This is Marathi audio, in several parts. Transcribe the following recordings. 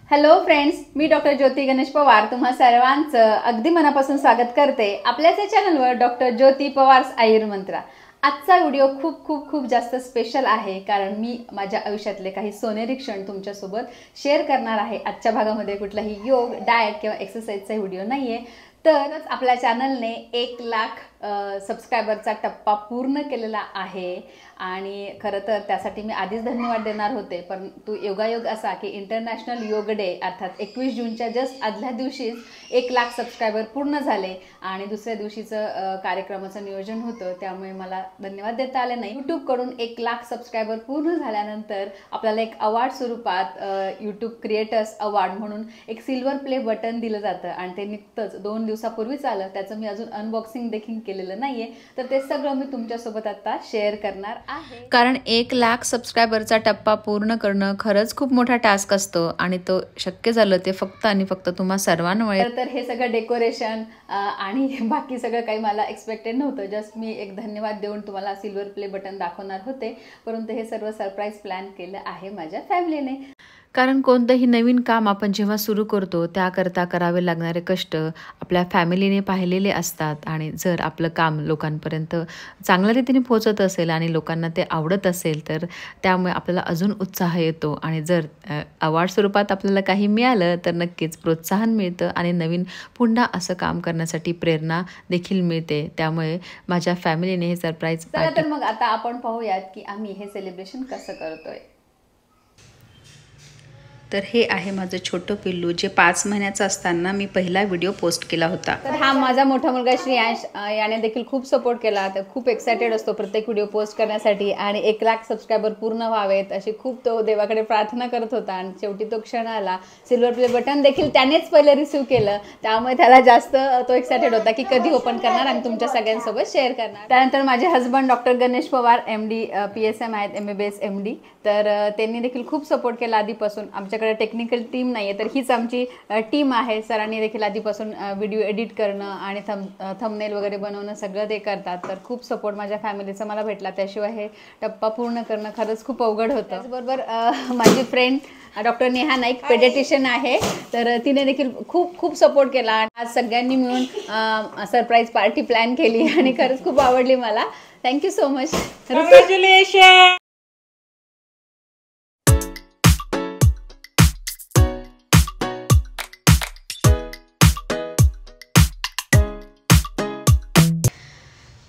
हॅलो फ्रेंड्स, मी डॉक्टर ज्योती गणेश पवार तुम्हा सर्वांचं अगदी मनापासून स्वागत करते आपल्याच चॅनलवर डॉक्टर ज्योती पवार्स आयुर्मंत्रा। आजचा व्हिडिओ खूप खूप खूप जास्त स्पेशल आहे, कारण मी माझ्या आयुष्यातले काही सोनेरी क्षण तुमच्यासोबत शेअर करणार आहे। आजच्या भागामध्ये कुठलाही योग, डाएट किंवा एक्सरसाइजचा व्हिडिओ नाहीये। तरच आपल्या चॅनलने 1 लाख सबस्क्रायबरचा टप्पा पूर्ण केलेला आहे आणि खरं तर त्यासाठी मी आधीच धन्यवाद देणार होते, परंतु योगायोग असा की इंटरनॅशनल योग डे अर्थात 21 जूनच्या जस्ट आदल्या दिवशीच 1 लाख सबस्क्रायबर पूर्ण झाले आणि दुसऱ्या दिवशीचं कार्यक्रमाचं नियोजन होतं, त्यामुळे मला धन्यवाद देता आले नाही। यूट्यूबकडून 1 लाख सबस्क्रायबर पूर्ण झाल्यानंतर आपल्याला एक अवॉर्ड स्वरूपात यूट्यूब क्रिएटर्स अवॉर्ड म्हणून एक सिल्वर प्ले बटन दिलं जातं आणि ते नुकतंच 2 दिवसापूर्वीच आलं। त्याचं मी अजून अनबॉक्सिंग देखील केलेलं नाहीये, तर ते सगळं मी तुमच्यासोबत आता शेअर करणार आहे। कारण 1 लाख सबस्क्रायबरचा टप्पा पूर्ण करणं खरंच खूप मोठा टास्क असतो आणि तो शक्य झालं ते फक्त आणि फक्त तुम्हा सर्वांमुळे। तर हे सगळं डेकोरेशन आणि बाकी सगळं काही मला एक्सपेक्टेड नव्हतं। जस्ट मी एक धन्यवाद देऊन तुम्हाला सिल्वर प्ले बटन दाखवणार होते, परंतु हे सर्व सरप्राईज प्लॅन केलं आहे माझ्या फॅमिलीने। कारण कोणतंही नवीन काम आपण जेव्हा सुरू करतो त्याकरता करावे लागणारे कष्ट आपल्या फॅमिलीने पाहिलेले असतात आणि जर आपलं काम लोकांपर्यंत चांगल्या रीतीने पोहोचत असेल आणि लोकांना ते आवडत असेल तर त्यामुळे आपल्याला अजून उत्साह येतो आणि जर अवॉर्ड स्वरूपात आपल्याला काही मिळालं तर नक्कीच प्रोत्साहन मिळतं आणि नवीन पुन्हा असं काम करण्यासाठी प्रेरणा देखील मिळते। त्यामुळे माझ्या फॅमिलीने हे सरप्राईज पार्टी। तर मग आता आपण पाहूयात की आम्ही हे सेलिब्रेशन कसं करतोय। तर हे आहे माझं छोटं पिल्लू, जे 5 महिन्याचं असताना मी पहिला व्हिडिओ पोस्ट केला होता। तर हा माझा मोठा मुलगा श्रेयांश, याने देखील खूप सपोर्ट केला। तर खूप एक्साइटेड असतो प्रत्येक व्हिडिओ पोस्ट करण्यासाठी आणि 1 लाख सबस्क्रायबर पूर्ण व्हावेत अशी खूप तो देवाकडे प्रार्थना करत होता आणि शेवटी तो क्षण आला। सिल्वर प्ले बटन देखील त्यानेच पहिले रिसीव्ह केलं, त्यामुळे त्याला जास्त तो एक्साइटेड होता की कधी ओपन करणार आणि तुमच्या सगळ्यांसोबत शेअर करणार। त्यानंतर माझे husband doctor Ganesh Pawar MD PSM आहेत, MBBS MD, तर त्यांनी देखील खूप सपोर्ट केला आधीपासून। आमच्याकडे टेक्निकल टीम नाही आहे, तर हीच आमची टीम आहे। सरांनी देखील आधीपासून व्हिडिओ एडिट करणं आणि थंबनेल वगैरे बनवणं सगळं ते करतात। तर खूप सपोर्ट माझ्या फॅमिलीचा मला भेटला, त्याशिवाय हे टप्पा पूर्ण करणं खरंच खूप अवघड होतं। त्याचबरोबर माझी friend doctor Neha Naik paediatrician आहे, तर तिने देखील खूप खूप सपोर्ट केला। आज सगळ्यांनी मिळून सरप्राईज पार्टी प्लॅन केली आणि खरंच खूप आवडली मला। Thank you so much. कॉंग्रॅच्युलेशन।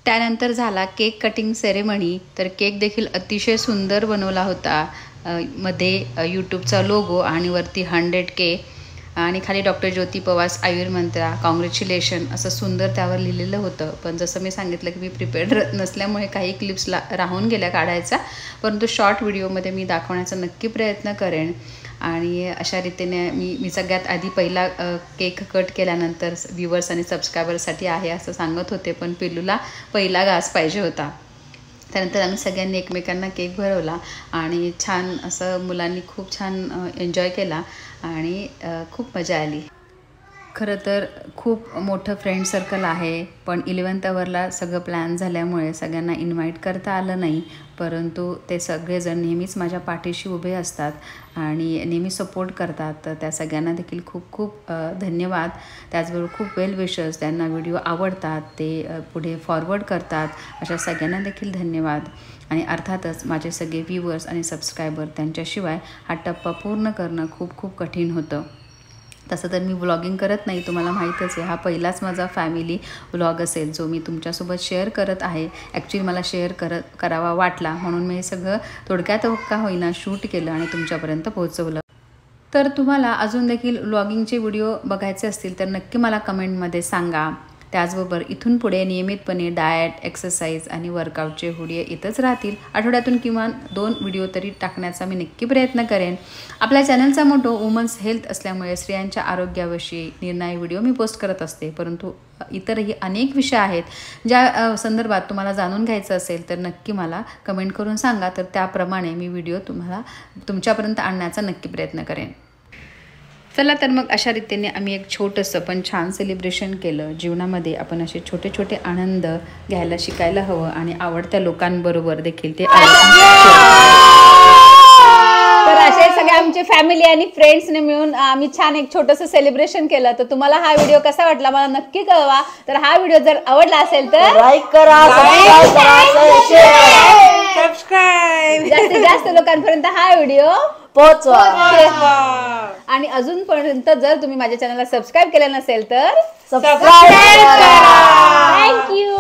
त्यानंतर झाला केक कटिंग सेरेमनी। तर केक देखील अतिशय सुंदर बनवला होता, मध्ये यूट्यूबचा लोगो आणि वरती 100K आणि खाली डॉक्टर ज्योती पवार्स आयुर्मंत्रा कॉंग्रॅच्युलेशन असं सुंदर त्यावर लिहिलेलं होतं। पण जसं मी सांगितलं की मी प्रिपेअर्ड नसल्यामुळे काही क्लिप्स राहून गेल्या काढायचा, परंतु शॉर्ट व्हिडिओमध्ये मी दाखवण्याचा नक्की प्रयत्न करेन। आणि अशा रीतीने मी सगळ्यात आधी पहिला केक कट केल्यानंतर व्ह्यूवर्स आणि सबस्क्रायबरसाठी आहे असं सांगत होते, पण पिल्लूला पहिला घास पाहिजे होता। त्यानंतर आम्ही सगळ्यांनी एकमेकांना केक भरवला आणि छान असं मुलांनी खूप छान एन्जॉय केला आणि खूप मजा आली। खरं तर खूप मोठं फ्रेंड सर्कल आहे, पण 11th आवरला सगळं प्लॅन झाल्यामुळे सगळ्यांना इन्व्हाइट करता आलं नाही, परंतु ते सगळेजण नेहमीच माझ्या पाठीशी उभे असतात आणि नेहमी सपोर्ट करतात। तर त्या सगळ्यांना देखील खूप खूप धन्यवाद। त्याचबरोबर खूप वेल विशर्स, त्यांना व्हिडिओ आवडतात ते पुढे फॉरवर्ड करतात, अशा सगळ्यांना देखील धन्यवाद। आणि अर्थातच माझे सगळे व्ह्यूवर्स आणि सबस्क्रायबर, त्यांच्याशिवाय हा टप्पा पूर्ण करणं खूप खूप कठीण होतं। तसं तर मी व्लॉगिंग करत नाही, तुम्हाला माहीतच आहे। हा पहिलाच माझा फॅमिली व्लॉग असेल जो मी तुमच्यासोबत शेअर करत आहे। ॲक्च्युली मला शेअर करावा वाटला म्हणून मी हे सगळं थोडक्यात का होईना शूट केलं आणि तुमच्यापर्यंत पोहोचवलं। तर तुम्हाला अजून देखील व्लॉगिंगचे व्हिडिओ बघायचे असतील तर नक्की मला कमेंटमध्ये सांगा। त्याचबरोबर इथून पुढे नियमितपणे डाएट, एक्सरसाइज आणि वर्कआउटचे व्हिडिओ येतच राहतील। आठवड्यातून किमान 2 व्हिडिओ तरी टाकण्याचा मी नक्की प्रयत्न करेन। आपल्या चॅनलचा मोटो वुमन्स हेल्थ असल्यामुळे स्त्रियांच्या आरोग्याविषयी निर्णायक व्हिडिओ मी पोस्ट करत असते, परंतु इतरही अनेक विषय आहेत ज्या संदर्भात तुम्हाला जाणून घ्यायचं असेल तर नक्की मला कमेंट करून सांगा, तर त्याप्रमाणे मी व्हिडिओ तुमच्यापर्यंत आणण्याचा नक्की प्रयत्न करेन। चला तर मग अशा रीतीने आम्ही एक छोटंसं पण छान सेलिब्रेशन केलं। जीवनामध्ये आपण असे छोटे छोटे आनंद घ्यायला शिकायला हवं आणि आवडत्या लोकांबरोबर देखील ते तर असेच सगळ्या आमचे फॅमिली आणि फ्रेंड्सने मिळून आम्ही छान एक छोटंसं सेलिब्रेशन केलं. तर तुम्हाला हा व्हिडिओ कसा वाटला मला नक्की कळवा. तर हा व्हिडिओ जर आवडला असेल तर लाईक करा, सबस्क्राईब जास्तीत जास्त लोकांपर्यंत हा व्हिडिओ पोहोचवा. आणि अजूनपर्यंत जर तुम्ही माझ्या चॅनलला सबस्क्राईब केलं नसेल तर सबस्क्राईब करा. थँक्यू.